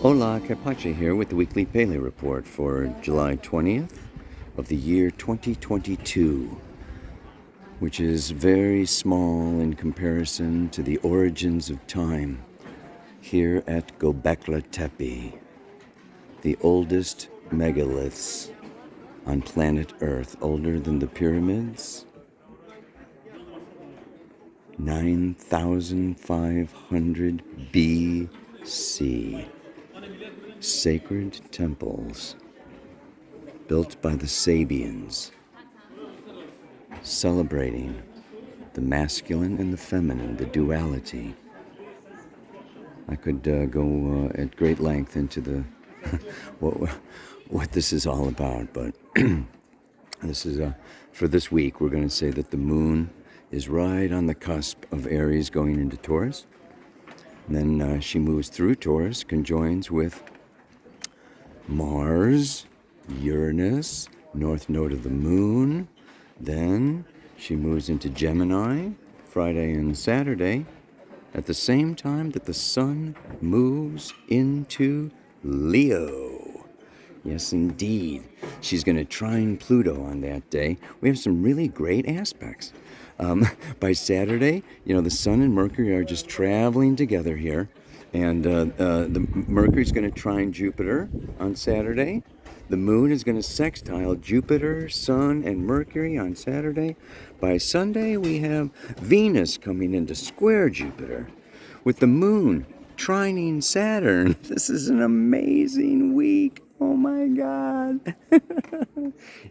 Hola, Capache here with the weekly Paleo report for July 20th of the year 2022, which is very small in comparison to the origins of time here at Göbekli Tepe, the oldest megaliths on planet Earth, older than the pyramids, 9,500 BC. Sacred temples built by the Sabians, celebrating the masculine and the feminine, the duality. I could go at great length into the what this is all about, but this is for this week. We're going to say that the moon is right on the cusp of Aries going into Taurus. And then she moves through Taurus, conjoins with Mars, Uranus, north node of the moon. Then she moves into Gemini, Friday and Saturday, at the same time that the sun moves into Leo. Yes, indeed. She's going to trine Pluto on that day. We have some really great aspects. By Saturday, the sun and Mercury are just traveling together here. And the Mercury's going to trine Jupiter on Saturday. The moon is going to sextile Jupiter, Sun, and Mercury on Saturday. By Sunday, we have Venus coming into square Jupiter, with the moon trining Saturn. This is an amazing week. Oh my God.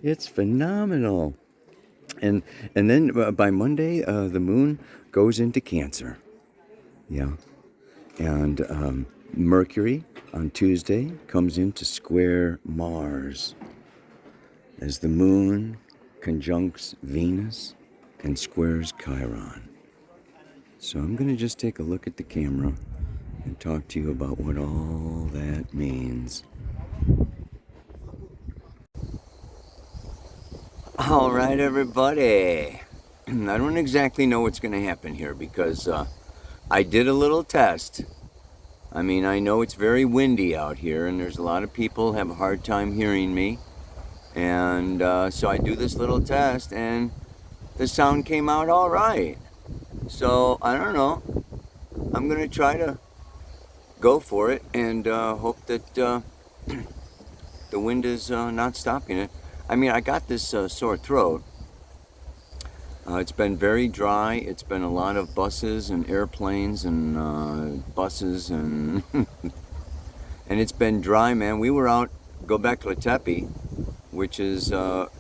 It's phenomenal. And then by Monday, the moon goes into Cancer. Yeah. And Mercury on Tuesday comes into square Mars as the moon conjuncts Venus and squares Chiron. So I'm going to just take a look at the camera and talk to you about what all that means. All right, everybody. I don't exactly know what's going to happen here because I did a little test. I mean, I know it's very windy out here, and there's a lot of people have a hard time hearing me. And so I do this little test, and the sound came out all right. So, I don't know. I'm going to try to go for it and hope that the wind is not stopping it. I mean, I got this sore throat. It's been very dry. It's been a lot of buses and airplanes and buses and and it's been dry, man. We were out Göbekli Tepe, which is the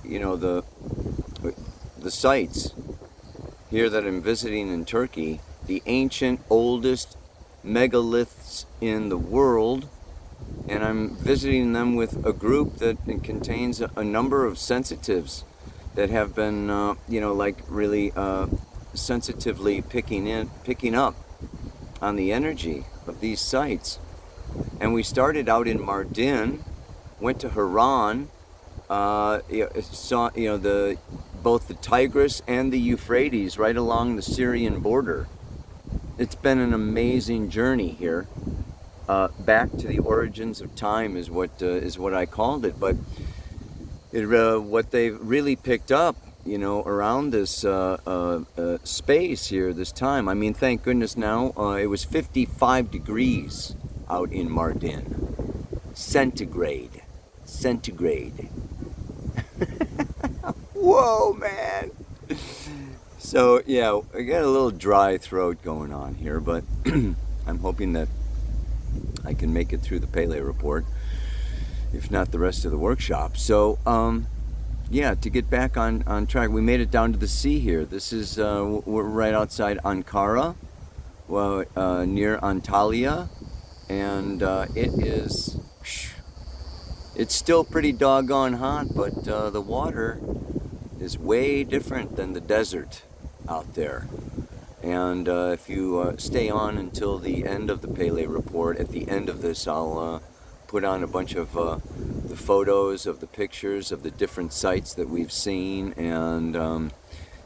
sites here that I'm visiting in Turkey, the ancient, oldest megaliths in the world, and I'm visiting them with a group that contains a number of sensitives that have been, really sensitively picking up on the energy of these sites. And we started out in Mardin, went to Haran, saw both the Tigris and the Euphrates right along the Syrian border. It's been an amazing journey here. Back to the origins of time is what I called it, but. What they've really picked up, around this space here, this time. I mean, thank goodness now, it was 55 degrees out in Mardin. Centigrade. Whoa, man. So, yeah, I got a little dry throat going on here, but I'm hoping that I can make it through the Paleo report, if not the rest of the workshop. So, to get back on track, we made it down to the sea here. This is, we're right outside Ankara, near Antalya, and it's still pretty doggone hot, but the water is way different than the desert out there. And if you stay on until the end of the Paleo report, at the end of this, I'll put on a bunch of the photos of the pictures of the different sites that we've seen, and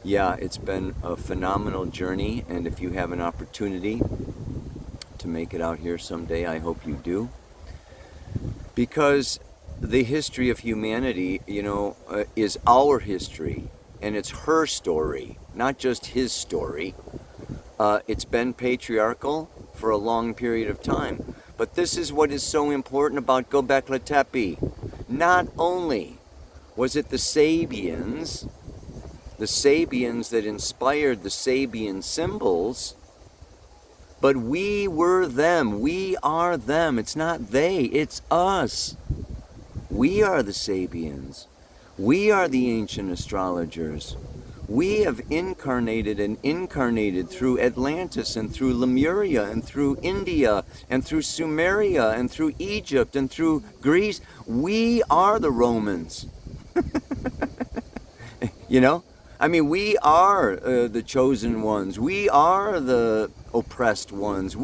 it's been a phenomenal journey. And if you have an opportunity to make it out here someday, I hope you do. Because the history of humanity, is our history, and it's her story, not just his story. It's been patriarchal for a long period of time. But this is what is so important about Göbekli Tepe. Not only was it the Sabians that inspired the Sabian symbols, but we were them. We are them. It's not they, it's us. We are the Sabians. We are the ancient astrologers. We have incarnated through Atlantis and through Lemuria and through India and through Sumeria and through Egypt and through Greece. We are the Romans. We are the chosen ones. We are the oppressed ones.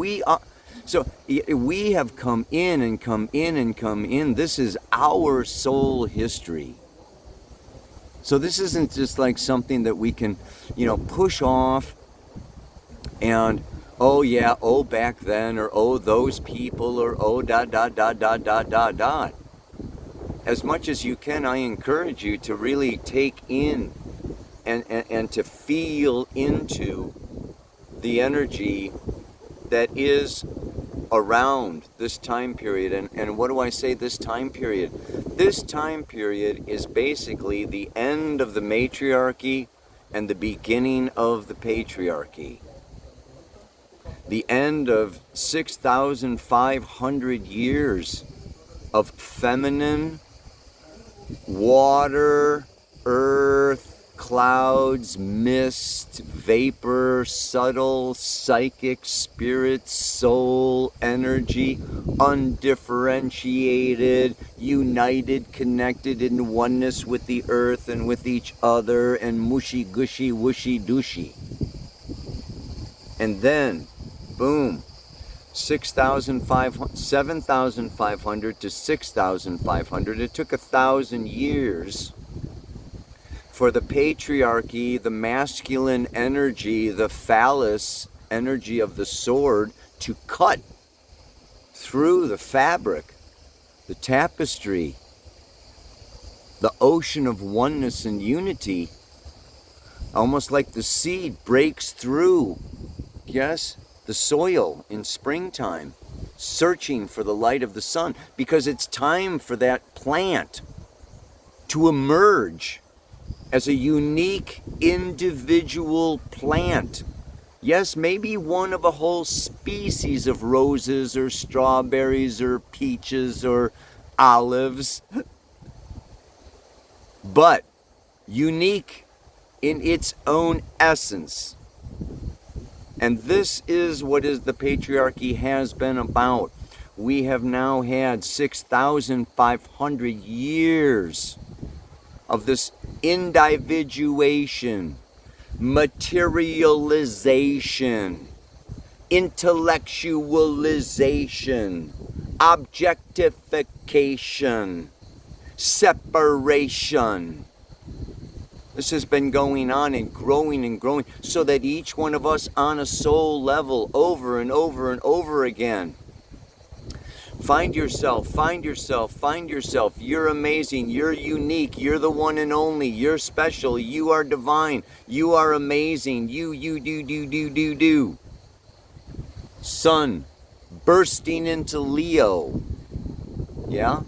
So we have come in and come in and come in. This is our soul history. So this isn't just like something that we can, push off and, back then, or those people, or dot, dot, dot, dot, dot, dot, dot. As much as you can, I encourage you to really take in and to feel into the energy that is around this time period. And what do I say, this time period? This time period is basically the end of the matriarchy and the beginning of the patriarchy. The end of 6,500 years of feminine, water, earth, clouds, mist, vapor, subtle, psychic, spirit, soul, energy, undifferentiated, united, connected in oneness with the earth and with each other, and mushy, gushy, whooshy, dooshy. And then, boom, 7,500 to 6,500. It took 1,000 years for the patriarchy, the masculine energy, the phallus energy of the sword to cut through the fabric, the tapestry, the ocean of oneness and unity, almost like the seed breaks through, yes, the soil in springtime, searching for the light of the sun, because it's time for that plant to emerge as a unique individual plant. Yes, maybe one of a whole species of roses or strawberries or peaches or olives, but unique in its own essence. And this is what the patriarchy has been about. We have now had 6,500 years of this individuation, materialization, intellectualization, objectification, separation. This has been going on and growing, so that each one of us on a soul level, over and over and over again, find yourself, find yourself, find yourself. You're amazing, you're unique, you're the one and only, you're special, you are divine, you are amazing, you do. Sun bursting into Leo. Yeah?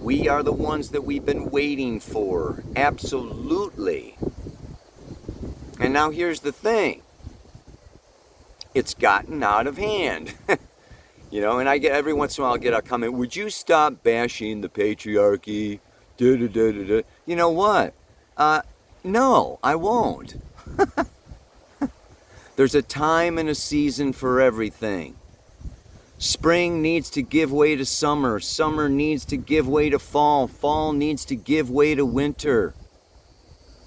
We are the ones that we've been waiting for. Absolutely. And now here's the thing. It's gotten out of hand. And I get, every once in a while, I'll get a comment, would you stop bashing the patriarchy? You know what? No, I won't. There's a time and a season for everything. Spring needs to give way to summer. Summer needs to give way to fall. Fall needs to give way to winter.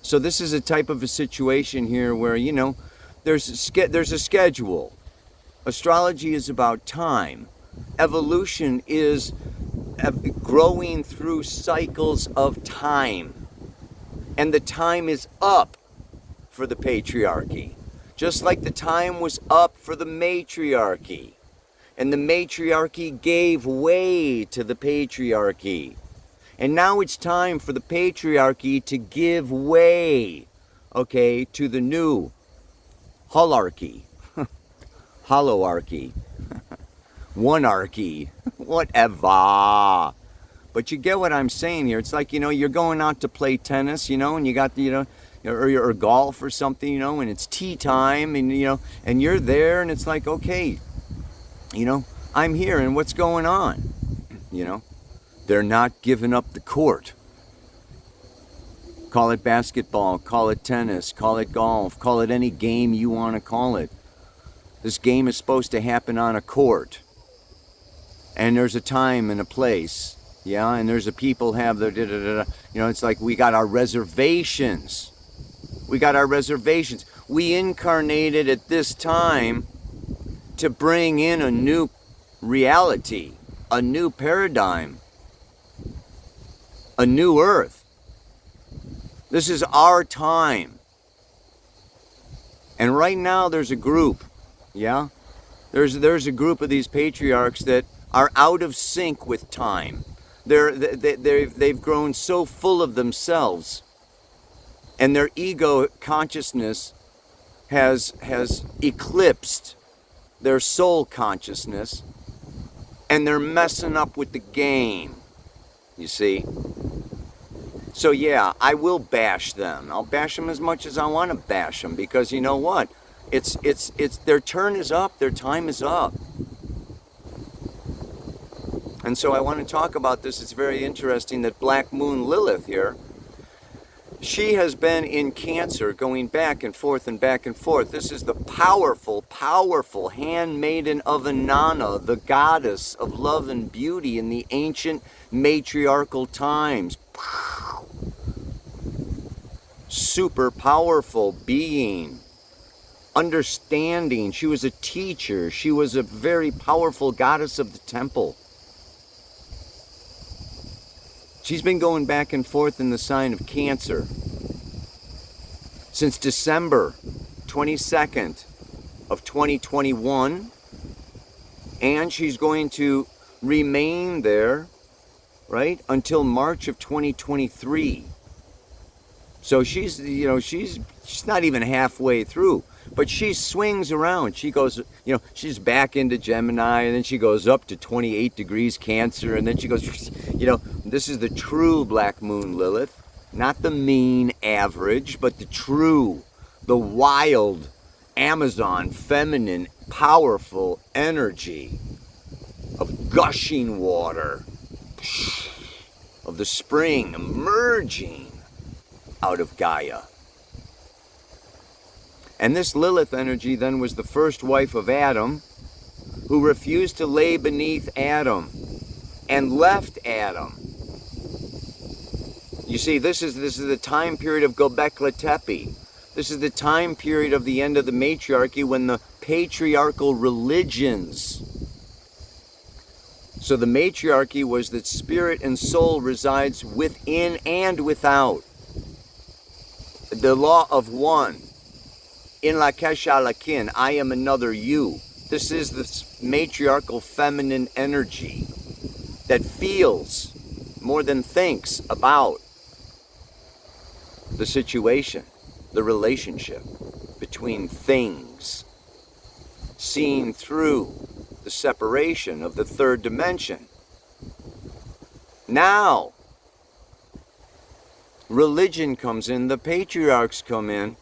So this is a type of a situation here where, there's a schedule. Astrology is about time. Evolution is growing through cycles of time. And the time is up for the patriarchy. Just like the time was up for the matriarchy. And the matriarchy gave way to the patriarchy. And now it's time for the patriarchy to give way, okay, to the new holarchy, holoarchy, onearchy, whatever. But you get what I'm saying here. It's like, you're going out to play tennis, and you got the, or golf or something, and it's tea time, and, and you're there, and it's like, okay, I'm here, and what's going on? They're not giving up the court. Call it basketball, call it tennis, call it golf, call it any game you want to call it. This game is supposed to happen on a court. And there's a time and a place. Yeah, and there's a people have their it's like we got our reservations. We got our reservations. We incarnated at this time to bring in a new reality, a new paradigm, a new earth. This is our time. And right now there's a group, yeah? There's a group of these patriarchs that are out of sync with time. They've grown so full of themselves, and their ego consciousness has eclipsed their soul consciousness, and they're messing up with the game, you see? So yeah, I will bash them. I'll bash them as much as I want to bash them, because you know what? It's their turn is up, their time is up. And so I want to talk about this. It's very interesting that Black Moon Lilith here, she has been in Cancer, going back and forth and back and forth. This is the powerful, powerful handmaiden of Inanna, the goddess of love and beauty in the ancient matriarchal times. Super powerful being. Understanding. She was a teacher. She was a very powerful goddess of the temple. She's been going back and forth in the sign of Cancer since December 22nd of 2021, and she's going to remain there, right, until March of 2023. So she's not even halfway through, but she swings around. She goes, she's back into Gemini, and then she goes up to 28 degrees Cancer, and then she goes, this is the true Black Moon Lilith, not the mean average, but the true, the wild, Amazon, feminine, powerful energy of gushing water, of the spring emerging out of Gaia. And this Lilith energy then was the first wife of Adam, who refused to lay beneath Adam and left Adam. You see, this is the time period of Göbekli Tepe. This is the time period of the end of the matriarchy, when the patriarchal religions. So the matriarchy was that spirit and soul resides within and without. The law of one. In la kesha lakin, I am another you. This is the matriarchal feminine energy that feels more than thinks about the situation, the relationship between things, seeing through the separation of the third dimension. Now, religion comes in, the patriarchs come in,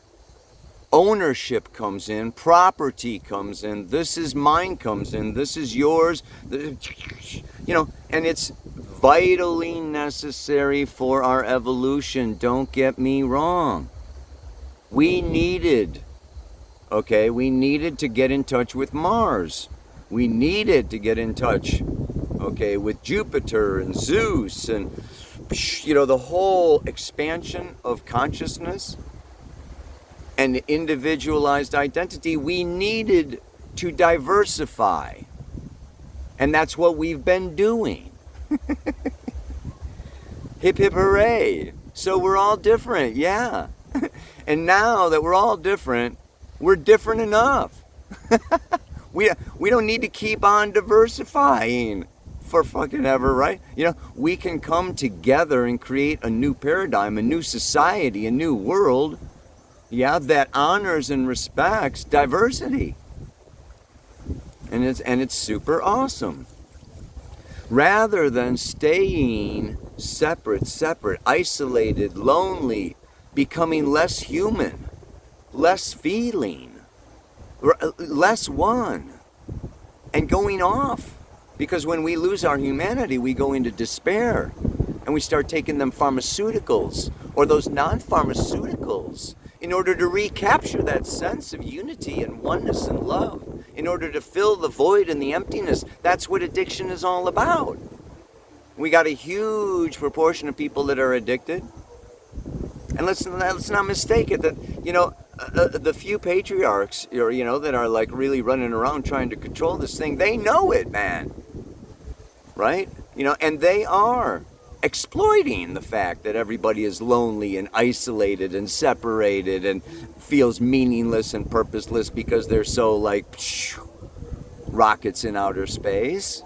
ownership comes in, property comes in, this is mine comes in, this is yours, and it's vitally necessary for our evolution. Don't get me wrong. We needed to get in touch with Mars. We needed to get in touch, with Jupiter and Zeus and, the whole expansion of consciousness and individualized identity. We needed to diversify. And that's what we've been doing. Hip hip hooray. So we're all different, yeah. And now that we're all different, we're different enough. We don't need to keep on diversifying for fucking ever, right? We can come together and create a new paradigm, a new society, a new world, that honors and respects diversity. And it's super awesome. Rather than staying separate, isolated, lonely, becoming less human, less feeling, less one, and going off. Because when we lose our humanity, we go into despair, and we start taking them pharmaceuticals or those non-pharmaceuticals in order to recapture that sense of unity and oneness and love, in order to fill the void and the emptiness. That's what addiction is all about. We got a huge proportion of people that are addicted. And let's not mistake it that, the few patriarchs, that are like really running around trying to control this thing, they know it, man. Right? And they are exploiting the fact that everybody is lonely and isolated and separated and feels meaningless and purposeless because they're so like rockets in outer space.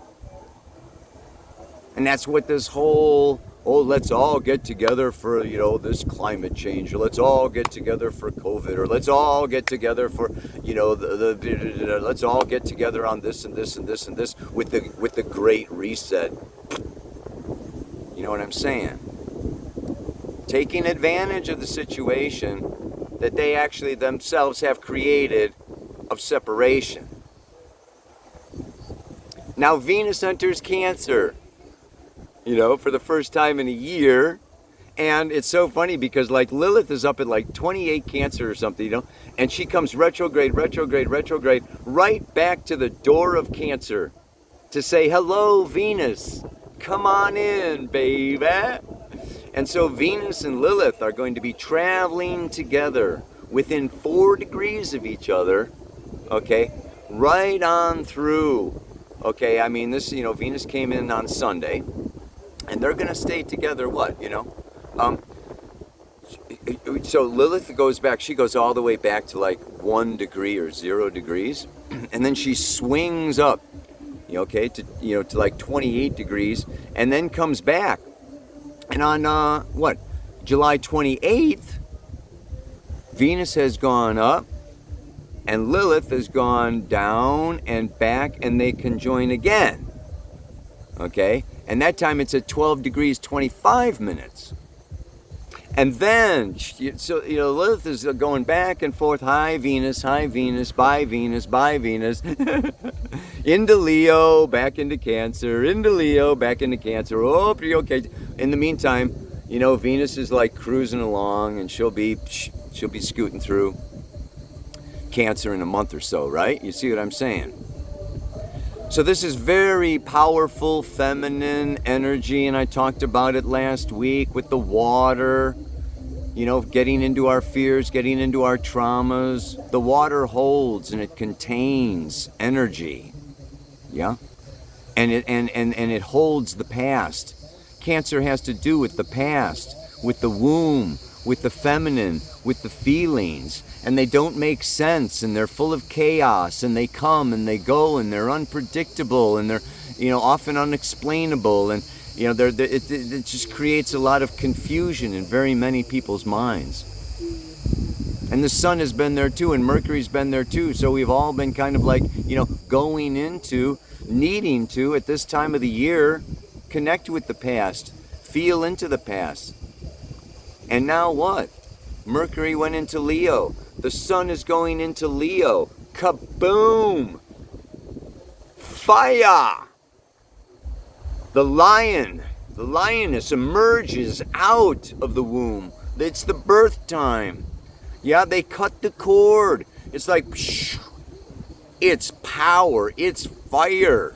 And that's what this whole, let's all get together for, this climate change, or let's all get together for COVID, or let's all get together for, let's all get together on this and this and this and this with the Great Reset. You know what I'm saying? Taking advantage of the situation that they actually themselves have created of separation. Now Venus enters Cancer, for the first time in a year. And it's so funny because like Lilith is up at like 28 Cancer or something, and she comes retrograde, right back to the door of Cancer to say, hello, Venus, come on in, baby. And so Venus and Lilith are going to be traveling together within 4 degrees of each other, okay, right on through. Okay, I mean, this, Venus came in on Sunday, and they're going to stay together, so Lilith goes back, she goes all the way back to like 1 degree or 0 degrees, and then she swings up, to like 28 degrees, and then comes back. And on, July 28th, Venus has gone up, and Lilith has gone down and back, and they conjoin again. Okay? And that time it's at 12 degrees 25 minutes. And then, Lilith is going back and forth, hi Venus, bye Venus, into Leo, back into Cancer, into Leo, back into Cancer. Oh, pretty okay. In the meantime, Venus is like cruising along, and she'll be scooting through Cancer in a month or so, right? You see what I'm saying? So this is very powerful feminine energy, and I talked about it last week with the water, getting into our fears, getting into our traumas. The water holds and it contains energy, and it holds the past. Cancer has to do with the past, with the womb, with the feminine, with the feelings. And they don't make sense, and they're full of chaos, and they come and they go, and they're unpredictable, and they're, often unexplainable, and, it just creates a lot of confusion in very many people's minds. And the sun has been there too, and Mercury's been there too, so we've all been kind of like, going into, needing to, at this time of the year, connect with the past, feel into the past. And now what? Mercury went into Leo. The sun is going into Leo. Kaboom! Fire! The lioness emerges out of the womb. It's the birth time. Yeah, they cut the cord. It's like, it's power, it's fire.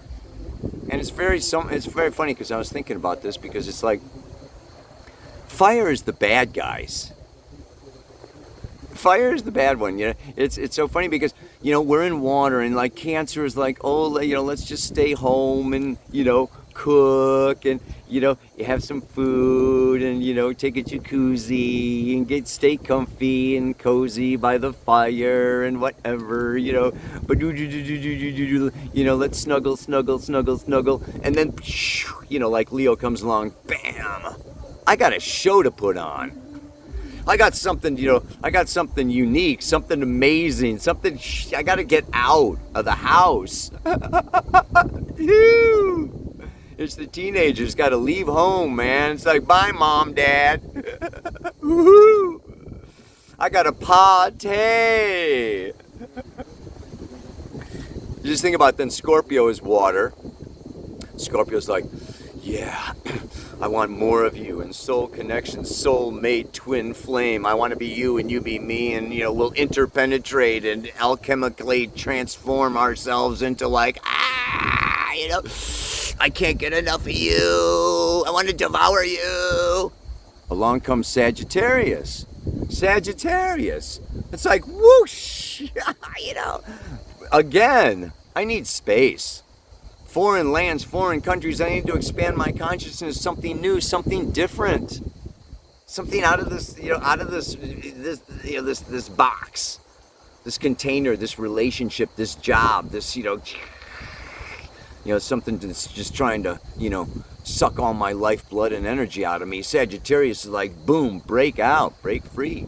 And it's very funny because I was thinking about this, because it's like, fire is the bad guys. Fire is the bad one, It's so funny because, we're in water, and like Cancer is like, let's just stay home and, cook and, you have some food out and, take a jacuzzi and stay comfy and cozy by the fire and whatever, but let's snuggle, and then, like Leo comes along, bam, I got a show to put on. I got something, unique, something amazing, I got to get out of the house. It's the teenagers got to leave home, man. It's like, bye, Mom, Dad. I got a party. Just think about then Scorpio is water. Scorpio's like, yeah, I want more of you, and soul connection, soul mate, twin flame. I want to be you and you be me, and we'll interpenetrate and alchemically transform ourselves into like, I can't get enough of you. I want to devour you. Along comes Sagittarius. It's like whoosh, Again, I need space. Foreign lands, foreign countries. I need to expand my consciousness. Something new, something different, something out of this, this box, this container, this relationship, this job, this, something that's just trying to, suck all my lifeblood and energy out of me. Sagittarius is like, boom, break out, break free.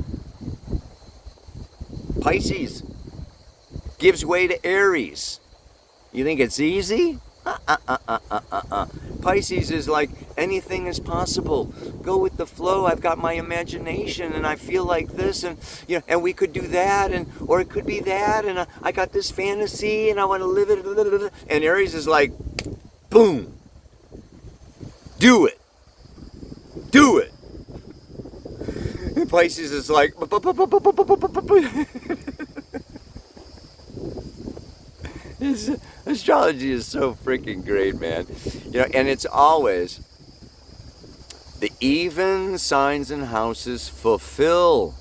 Pisces gives way to Aries. You think it's easy? Pisces is like, anything is possible. Go with the flow. I've got my imagination and I feel like this, and and we could do that, or it could be that, and I got this fantasy and I want to live it. And Aries is like, boom. Do it. And Pisces is like, astrology is so freaking great, man. And it's always the even signs and houses fulfill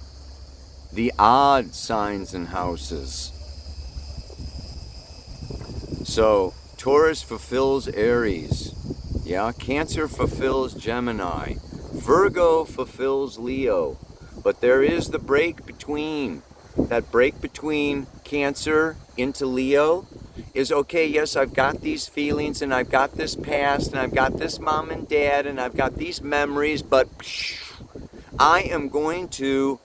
the odd signs and houses. So Taurus fulfills Aries. Yeah, Cancer fulfills Gemini. Virgo fulfills Leo. But there is the break between. That break between Cancer into Leo is, okay, yes, I've got these feelings and I've got this past and I've got this mom and dad and I've got these memories, but I am going to,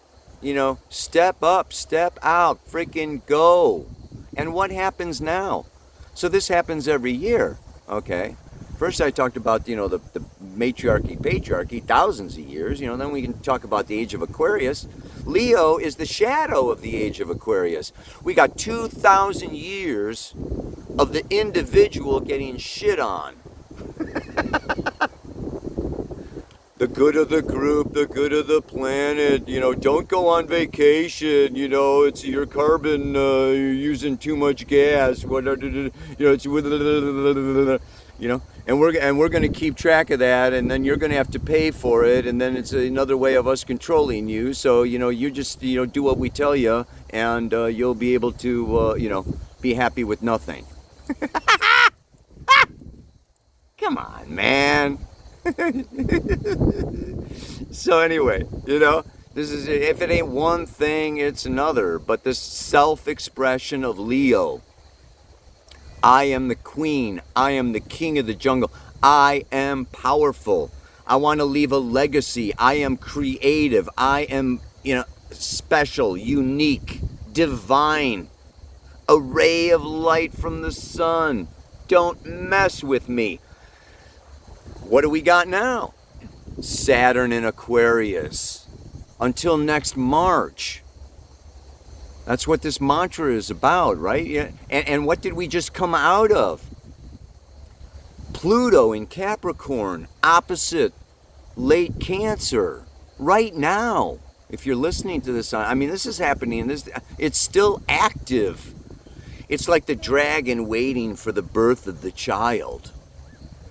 step up, step out, freaking go. And what happens now? So this happens every year, okay? First I talked about, the matriarchy, patriarchy, thousands of years, then we can talk about the age of Aquarius. Leo is the shadow of the age of Aquarius. We got 2,000 years of the individual getting shit on. The good of the group, the good of the planet, don't go on vacation, it's your carbon, you're using too much gas, it's and we're going to keep track of that, and then you're going to have to pay for it, and then it's another way of us controlling you. So you just do what we tell you, and you'll be able to be happy with nothing. Come on, man. So anyway, this is, if it ain't one thing, it's another. But this self-expression of Leo. I am the queen. I am the king of the jungle. I am powerful. I want to leave a legacy. I am creative. I am, special, unique, divine. A ray of light from the sun. Don't mess with me. What do we got now? Saturn in Aquarius. Until next March. That's what this mantra is about, right? Yeah. And what did we just come out of? Pluto in Capricorn, opposite late Cancer, right now. If you're listening to this, this is happening. It's still active. It's like the dragon waiting for the birth of the child,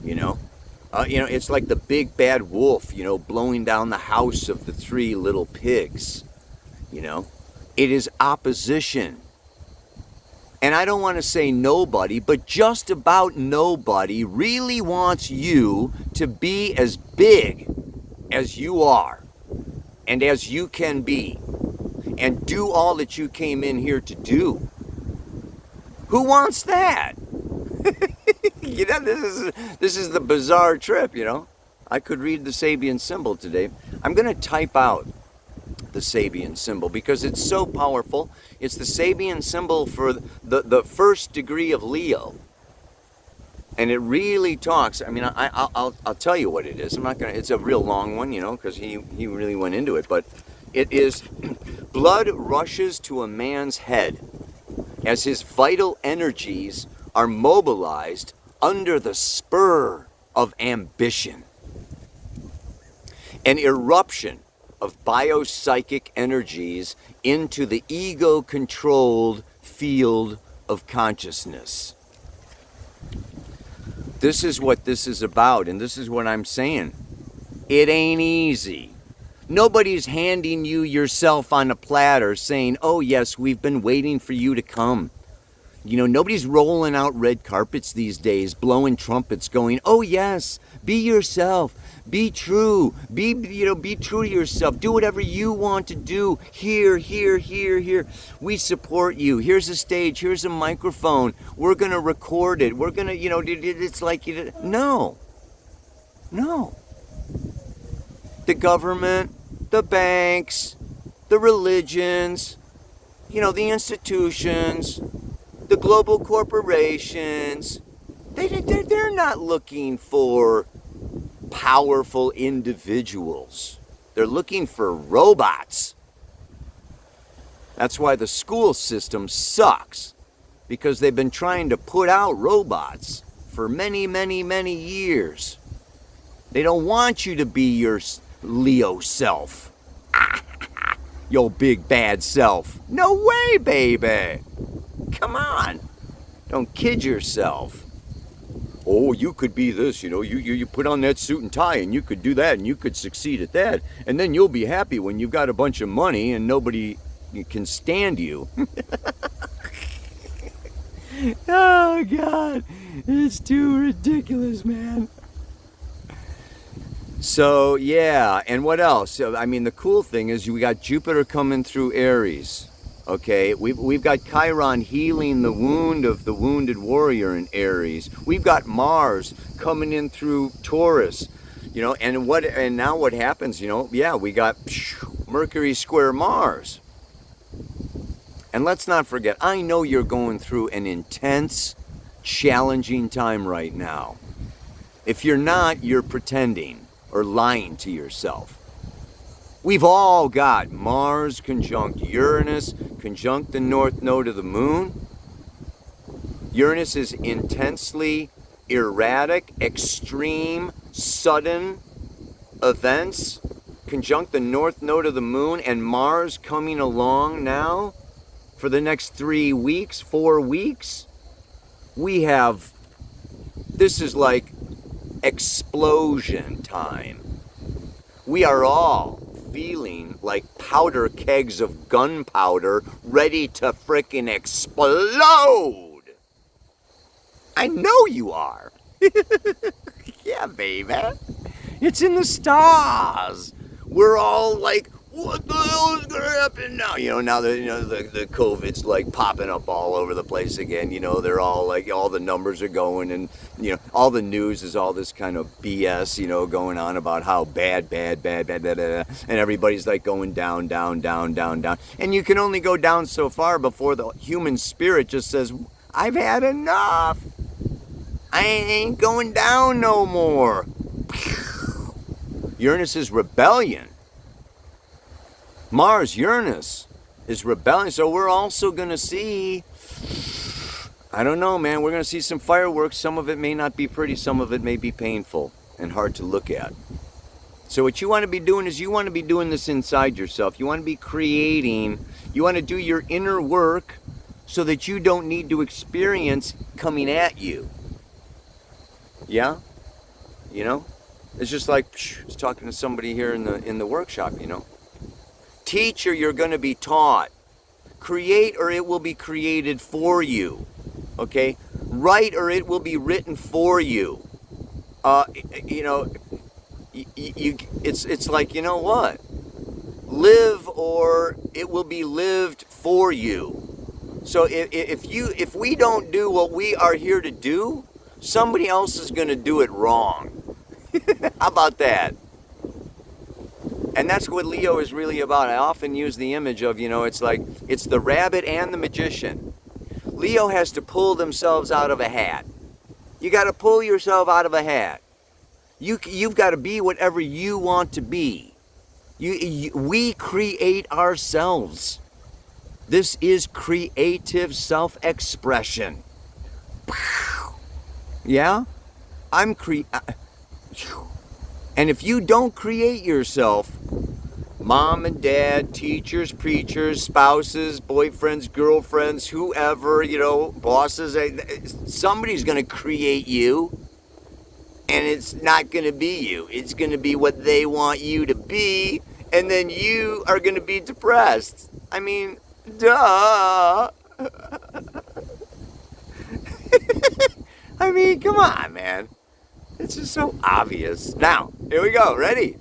It's like the big bad wolf, blowing down the house of the three little pigs, It is opposition. And I don't want to say nobody, but just about nobody really wants you to be as big as you are and as you can be and do all that you came in here to do. Who wants that? You know, this is the bizarre trip, you know. I could read the Sabian symbol today. I'm going to type out the Sabian symbol because it's so powerful. It's the Sabian symbol for the first degree of Leo. And it really talks. I mean, I'll tell you what it is. I'm not gonna. It's a real long one, you know, because he really went into it. But it is blood rushes to a man's head as his vital energies are mobilized under the spur of ambition. An eruption of biopsychic energies into the ego-controlled field of consciousness. This is what this is about, and this is what I'm saying. It ain't easy. Nobody's handing you yourself on a platter saying, oh yes, we've been waiting for you to come. You know, nobody's rolling out red carpets these days, blowing trumpets going, oh yes, be yourself, be true, be true to yourself, do whatever you want to do, here. We support you, here's a stage, here's a microphone, we're going to record it, we're going to, you know, it's like, no. The government, the banks, the religions, you know, the institutions, the global corporations, they're not looking for powerful individuals. They're looking for robots. That's why the school system sucks, because they've been trying to put out robots for many years. They don't want you to be your Leo self. Your big bad self. No way, baby. Come on. Don't kid yourself. Oh, you could be this, you know, you put on that suit and tie and you could do that and you could succeed at that. And then you'll be happy when you've got a bunch of money and nobody can stand you. Oh, God. It's too ridiculous, man. So, yeah. And what else? I mean, the cool thing is we got Jupiter coming through Aries. Okay, we've got Chiron healing the wound of the wounded warrior in Aries. We've got Mars coming in through Taurus, you know, and now what happens, you know, yeah, we got Mercury square Mars. And let's not forget, I know you're going through an intense, challenging time right now. If you're not, you're pretending or lying to yourself. We've all got Mars conjunct Uranus, conjunct the north node of the moon. Uranus is intensely erratic, extreme, sudden events, conjunct the north node of the moon, and Mars coming along now for the next 3 weeks, 4 weeks. This is like explosion time. We are all feeling like powder kegs of gunpowder ready to frickin' explode. I know you are. Yeah, baby. It's in the stars. We're all like, what the hell is gonna happen now? You know, now that, you know, the COVID's like popping up all over the place again. You know, they're all like, all the numbers are going, and you know, all the news is all this kind of BS, you know, going on about how bad, and everybody's like going down. And you can only go down so far before the human spirit just says, I've had enough. I ain't going down no more. Uranus is rebellion. Mars, Uranus is rebellion. So we're also going to see, I don't know, man, we're going to see some fireworks. Some of it may not be pretty. Some of it may be painful and hard to look at. So what you want to be doing is you want to be doing this inside yourself. You want to be creating. You want to do your inner work so that you don't need to experience coming at you. Yeah? You know? It's just like, I was talking to somebody here in the workshop, you know. Teach or you're going to be taught. Create or it will be created for you. Okay? Write or it will be written for you. You know, it's like, you know what? Live or it will be lived for you. So if we don't do what we are here to do, somebody else is going to do it wrong. How about that? And that's what Leo is really about. I often use the image of, it's like, it's the rabbit and the magician. Leo has to pull themselves out of a hat. You got to pull yourself out of a hat. You've got to be whatever you want to be. We create ourselves. This is creative self-expression. Yeah? And if you don't create yourself, mom and dad, teachers, preachers, spouses, boyfriends, girlfriends, whoever, bosses, somebody's going to create you. And it's not going to be you. It's going to be what they want you to be. And then you are going to be depressed. I mean, duh. I mean, come on, man. It's just so obvious. Now, here we go. Ready?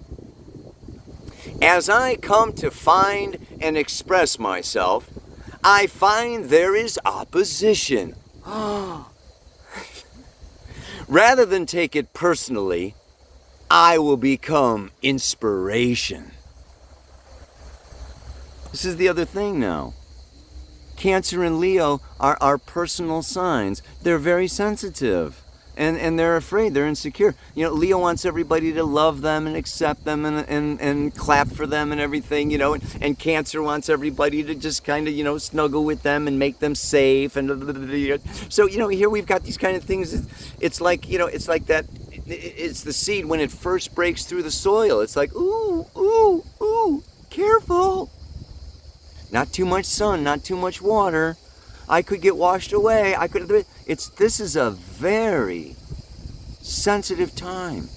As I come to find and express myself, I find there is opposition. Rather than take it personally, I will become inspiration. This is the other thing now. Cancer and Leo are our personal signs. They're very sensitive. And they're afraid, they're insecure. Leo wants everybody to love them and accept them and clap for them and everything, and Cancer wants everybody to just kind of, snuggle with them and make them safe. And so, here we've got these kind of things. It's like, it's like that, it's the seed when it first breaks through the soil. It's like, ooh, ooh, ooh, careful. Not too much sun, not too much water. I could get washed away. This is a very sensitive time.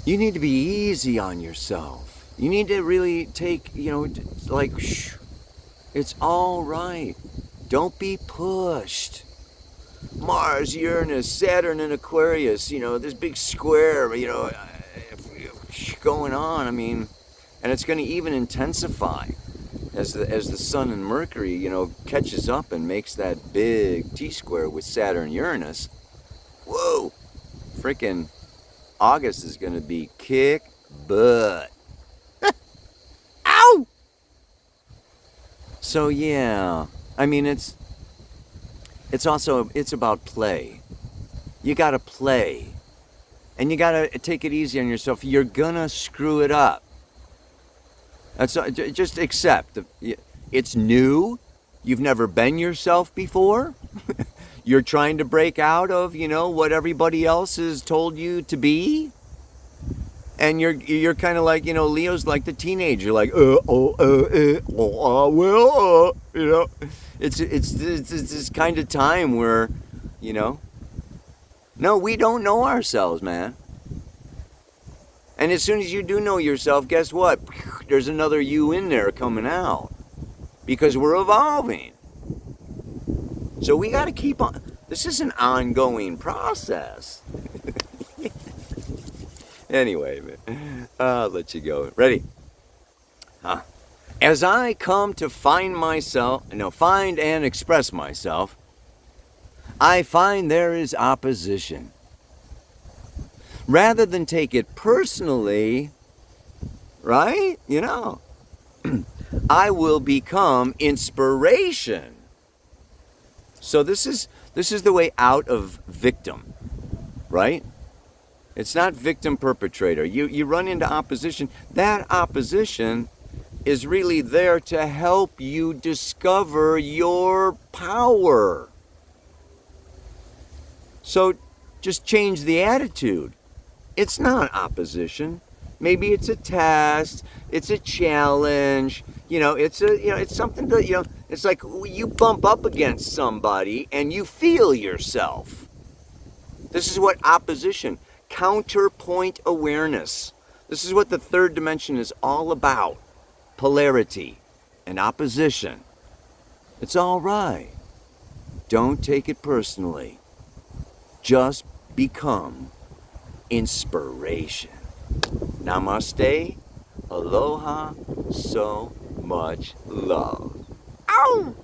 You need to be easy on yourself. You need to really take, shh. It's all right. Don't be pushed. Mars, Uranus, Saturn, and Aquarius, this big square, going on. I mean, and it's going to even intensify. As the Sun and Mercury, catches up and makes that big T-square with Saturn Uranus. Whoa! Frickin' August is going to be kick butt. Ow! So yeah, I mean it's about play. You got to play. And you got to take it easy on yourself. You're going to screw it up. That's just accept. It's new. You've never been yourself before. You're trying to break out of, what everybody else has told you to be. And you're kind of like, Leo's like the teenager, like, It's this kind of time where, no, we don't know ourselves, man. And as soon as you do know yourself, guess what? There's another you in there coming out. Because we're evolving. So we got to keep on. This is an ongoing process. Anyway, I'll let you go. Ready? As I come to find and express myself, I find there is opposition. Rather than take it personally, right? I will become inspiration. So this is the way out of victim, right? It's not victim perpetrator. You run into opposition. That opposition is really there to help you discover your power. So just change the attitude. It's not opposition. Maybe it's a test. It's a challenge. It's something that, it's like you bump up against somebody and you feel yourself. This is what opposition, counterpoint awareness. This is what the third dimension is all about. Polarity and opposition. It's all right. Don't take it personally. Just become inspiration. Namaste, aloha, so much love. Ow!